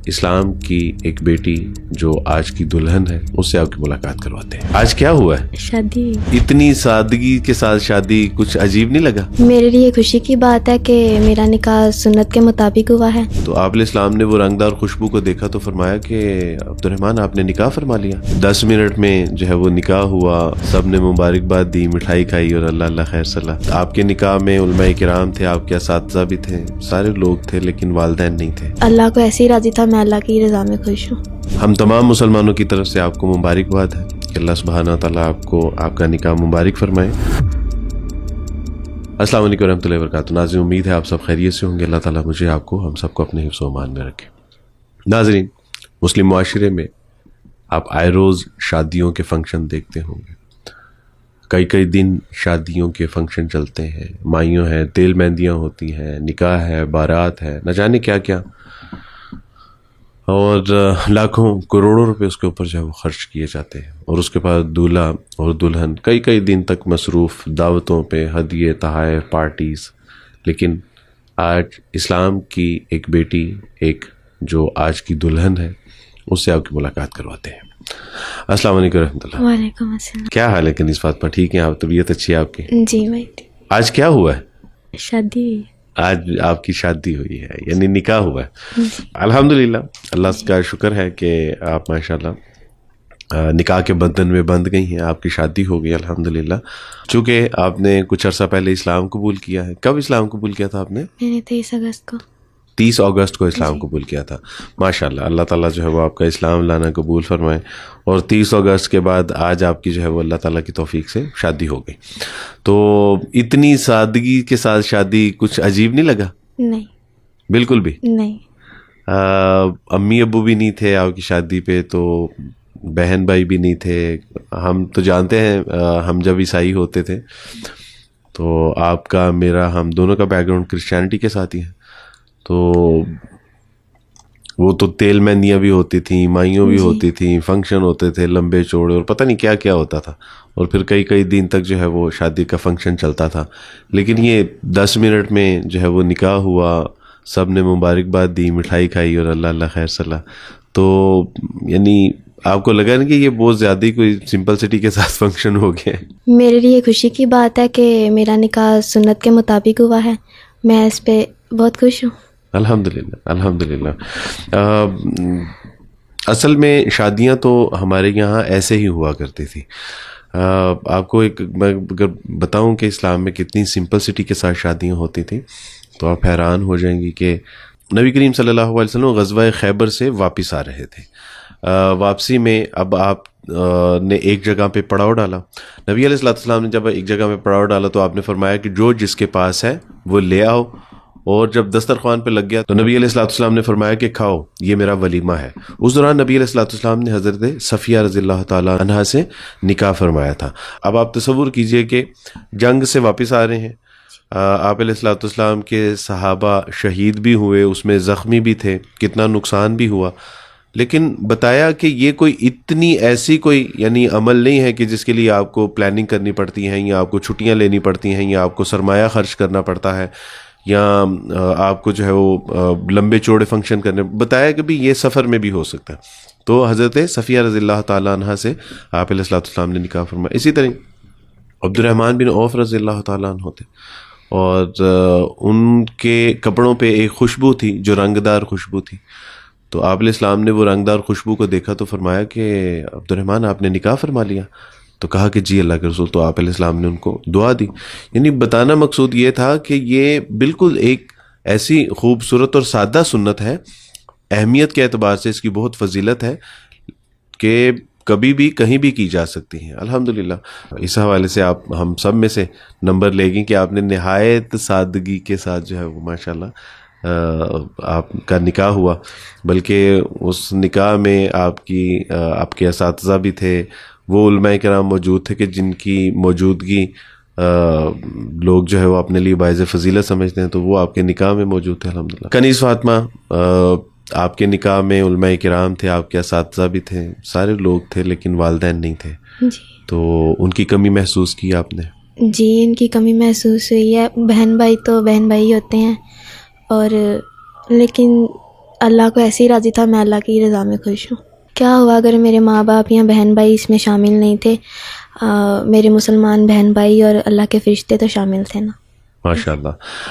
اسلام کی ایک بیٹی جو آج کی دلہن ہے اس سے آپ کی ملاقات کرواتے ہیں. آج کیا ہوا ہے؟ شادی. اتنی سادگی کے ساتھ شادی کچھ عجیب نہیں لگا؟ میرے لیے خوشی کی بات ہے کہ میرا نکاح سنت کے مطابق ہوا ہے. تو آپ علیہ السلام نے وہ رنگدار خوشبو کو دیکھا تو فرمایا کہ عبد الرحمن آپ نے نکاح فرما لیا. 10 منٹ میں جو ہے وہ نکاح ہوا، سب نے مبارکباد دی، مٹھائی کھائی اور اللہ اللہ خیر صلاح. آپ کے نکاح میں علماء کرام تھے، آپ کے اساتذہ بھی تھے، سارے لوگ تھے، لیکن والدین نہیں تھے. اللہ کو ایسے ہی راضی تھا، میں اللہ کی رضا میں خوش ہوں. ہم تمام مسلمانوں کی طرف سے آپ کو مبارکباد ہے کہ اللہ سبحانہ تعالیٰ آپ کو آپ کا نکاح مبارک فرمائے. السلام علیکم ورحمۃ اللہ وبرکاتہ. ناظرین، امید ہے آپ سب خیریت سے ہوں گے. اللہ تعالیٰ مجھے، آپ کو، ہم سب کو اپنے حفظ و امان میں رکھے. ناظرین، مسلم معاشرے میں آپ آئے روز شادیوں کے فنکشن دیکھتے ہوں گے. کئی دن شادیوں کے فنکشن چلتے ہیں، مائیوں ہیں، تیل مہندیاں ہوتی ہیں، نکاح ہے، بارات ہے، نہ جانے کیا کیا، اور لاکھوں کروڑوں روپے اس کے اوپر جو ہے وہ خرچ کیے جاتے ہیں. اور اس کے بعد دولہا اور دلہن کئی دن تک مصروف دعوتوں پہ، ہدیے، تحائف، پارٹیز. لیکن آج اسلام کی ایک بیٹی، ایک جو آج کی دلہن ہے، اس سے آپ کی ملاقات کرواتے ہیں. السلام علیکم ورحمۃ اللہ. وعلیکم السلام. کیا حال ہے کنیز فاطمہ؟ ٹھیک ہیں آپ؟ طبیعت اچھی ہے آپ کی؟ جی بھائی. آج کیا ہوا ہے؟ شادی. آج آپ کی شادی ہوئی ہے، یعنی نکاح ہوا ہے. الحمدللہ، اللہ کا شکر ہے کہ آپ ماشاءاللہ نکاح کے بندھن میں بندھ گئی ہیں، آپ کی شادی ہو گئی الحمدللہ. چونکہ آپ نے کچھ عرصہ پہلے اسلام قبول کیا ہے. کب اسلام قبول کیا تھا آپ نے؟ میں نے 23 اگست کو. 30 اگست کو اسلام قبول کیا تھا. ماشاءاللہ، اللہ تعالیٰ جو ہے وہ آپ کا اسلام لانا قبول فرمائے. اور 30 اگست کے بعد آج آپ کی جو ہے وہ اللہ تعالیٰ کی توفیق سے شادی ہو گئی. تو اتنی سادگی کے ساتھ شادی کچھ عجیب نہیں لگا؟ نہیں، بالکل بھی نہیں. امی ابو بھی نہیں تھے آپ کی شادی پہ، تو بہن بھائی بھی نہیں تھے. ہم تو جانتے ہیں، ہم جب عیسائی ہوتے تھے تو آپ کا، میرا، ہم دونوں کا بیک گراؤنڈ کرسچینٹی کے ساتھ ہی ہے. تو وہ تو تیل مہندیاں بھی ہوتی تھیں، مائیوں بھی ہوتی تھیں، فنکشن ہوتے تھے لمبے چوڑے، اور پتہ نہیں کیا کیا ہوتا تھا. اور پھر کئی دن تک جو ہے وہ شادی کا فنکشن چلتا تھا. لیکن یہ 10 منٹ میں جو ہے وہ نکاح ہوا، سب نے مبارکباد دی، مٹھائی کھائی اور اللہ اللہ خیر صلاح. تو یعنی آپ کو لگا نا کہ یہ بہت زیادہ ہی کوئی سمپلسٹی کے ساتھ فنکشن ہو گیا ہے؟ میرے لیے خوشی کی بات ہے کہ میرا نکاح سنت کے مطابق ہوا ہے. میں اس پہ بہت خوش ہوں. الحمدللہ. الحمدللہ. اصل میں شادیاں تو ہمارے یہاں ایسے ہی ہوا کرتی تھی. آپ کو ایک میں اگر بتاؤں کہ اسلام میں کتنی سمپلسٹی کے ساتھ شادیاں ہوتی تھیں تو آپ حیران ہو جائیں گی کہ نبی کریم صلی اللہ علیہ وسلم غزوہ خیبر سے واپس آ رہے تھے. واپسی میں اب آپ نے ایک جگہ پہ پڑاؤ ڈالا. نبی علیہ السلام نے جب ایک جگہ پہ پڑاؤ ڈالا تو آپ نے فرمایا کہ جو جس کے پاس ہے وہ لے آؤ. اور جب دسترخوان پہ لگ گیا تو نبی علیہ السلام نے فرمایا کہ کھاؤ، یہ میرا ولیمہ ہے. اس دوران نبی علیہ السلام نے حضرت صفیہ رضی اللہ تعالیٰ عنہا سے نکاح فرمایا تھا. اب آپ تصور کیجئے کہ جنگ سے واپس آ رہے ہیں، آپ علیہ السلام کے صحابہ شہید بھی ہوئے، اس میں زخمی بھی تھے، کتنا نقصان بھی ہوا. لیکن بتایا کہ یہ کوئی اتنی ایسی کوئی یعنی عمل نہیں ہے کہ جس کے لیے آپ کو پلاننگ کرنی پڑتی ہے، یا آپ کو چھٹیاں لینی پڑتی ہیں، یا آپ کو سرمایہ خرچ کرنا پڑتا ہے، یا آپ کو جو ہے وہ لمبے چوڑے فنکشن کرنے. بتایا کہ بھی یہ سفر میں بھی ہو سکتا ہے. تو حضرت صفیہ رضی اللہ تعالیٰ عنہ سے آپ علیہ السلام نے نکاح فرمایا. اسی طرح عبد الرحمن بن عوف رضی اللہ تعالیٰ عنہ تھے، اور ان کے کپڑوں پہ ایک خوشبو تھی جو رنگدار خوشبو تھی. تو آپ علیہ السلام نے وہ رنگدار خوشبو کو دیکھا تو فرمایا کہ عبد الرحمن آپ نے نکاح فرما لیا. تو کہا کہ جی اللہ کے رسول. تو آپ علیہ السلام نے ان کو دعا دی. یعنی بتانا مقصود یہ تھا کہ یہ بالکل ایک ایسی خوبصورت اور سادہ سنت ہے، اہمیت کے اعتبار سے اس کی بہت فضیلت ہے کہ کبھی بھی کہیں بھی کی جا سکتی ہیں. الحمدللہ. اس حوالے سے آپ ہم سب میں سے نمبر لے گی کہ آپ نے نہایت سادگی کے ساتھ جو ہے وہ ماشاءاللہ آپ کا نکاح ہوا. بلکہ اس نکاح میں آپ کے اساتذہ بھی تھے، وہ علماء کرام موجود تھے کہ جن کی موجودگی لوگ جو ہے وہ اپنے لیے باعث فضیلت سمجھتے ہیں، تو وہ آپ کے نکاح میں موجود تھے الحمدللہ. کنیز فاطمہ، آپ کے نکاح میں علماء کرام تھے، آپ کے اساتذہ بھی تھے، سارے لوگ تھے، لیکن والدین نہیں تھے. جی. تو ان کی کمی محسوس کی آپ نے؟ جی، ان کی کمی محسوس ہوئی ہے. بہن بھائی تو بہن بھائی ہوتے ہیں، اور لیکن اللہ کو ایسے ہی راضی تھا، میں اللہ کی رضا میں خوش ہوں۔ کیا ہوا اگر میرے ماں باپ یا بہن بھائی اس میں شامل نہیں تھے، میرے مسلمان بہن بھائی اور اللہ کے فرشتے تو شامل تھے نا۔ ماشاء اللہ،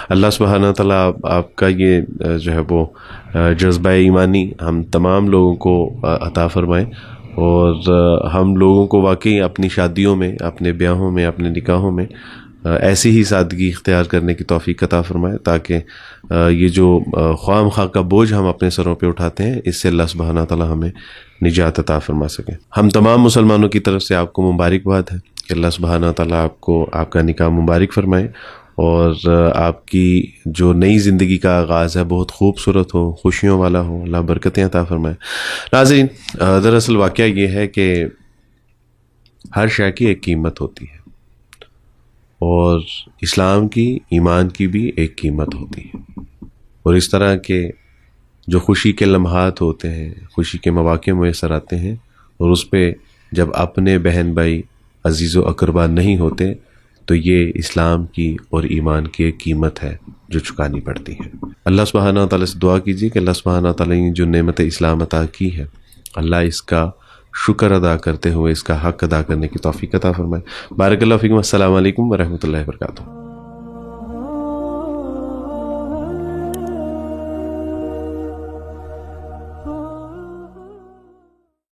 اللہ سبحانہ تعالیٰ آپ کا یہ جو ہے وہ جذبہ ایمانی ہم تمام لوگوں کو عطا فرمائے، اور ہم لوگوں کو واقعی اپنی شادیوں میں، اپنے بیاہوں میں، اپنے نکاحوں میں ایسی ہی سادگی اختیار کرنے کی توفیق عطا فرمائے، تاکہ یہ جو خواہ مخواہ کا بوجھ ہم اپنے سروں پہ اٹھاتے ہیں، اس سے اللہ سبحانہ تعالیٰ ہمیں نجات عطا فرما سکے۔ ہم تمام مسلمانوں کی طرف سے آپ کو مبارکباد ہے کہ اللہ سبحانہ تعالیٰ آپ کو آپ کا نکاح مبارک فرمائے، اور آپ کی جو نئی زندگی کا آغاز ہے بہت خوبصورت ہو، خوشیوں والا ہو، اللہ برکتیں عطا فرمائے۔ ناظرین، دراصل واقعہ یہ ہے کہ ہر شے کی ایک قیمت ہوتی ہے، اور اسلام کی، ایمان کی بھی ایک قیمت ہوتی ہے، اور اس طرح کے جو خوشی کے لمحات ہوتے ہیں، خوشی کے مواقع میسر آتے ہیں، اور اس پہ جب اپنے بہن بھائی، عزیز و اقربا نہیں ہوتے، تو یہ اسلام کی اور ایمان کی ایک قیمت ہے جو چکانی پڑتی ہے۔ اللہ سبحانہ تعالیٰ سے دعا کیجیے کہ اللہ سبحانہ تعالیٰ نے جو نعمت اسلام عطا کی ہے، اللہ اس کا شکر ادا کرتے ہوئے اس کا حق ادا کرنے کی توفیق عطا فرمائے۔ بارک اللہ فیکم۔ السلام علیکم ورحمۃ اللہ وبرکاتہ۔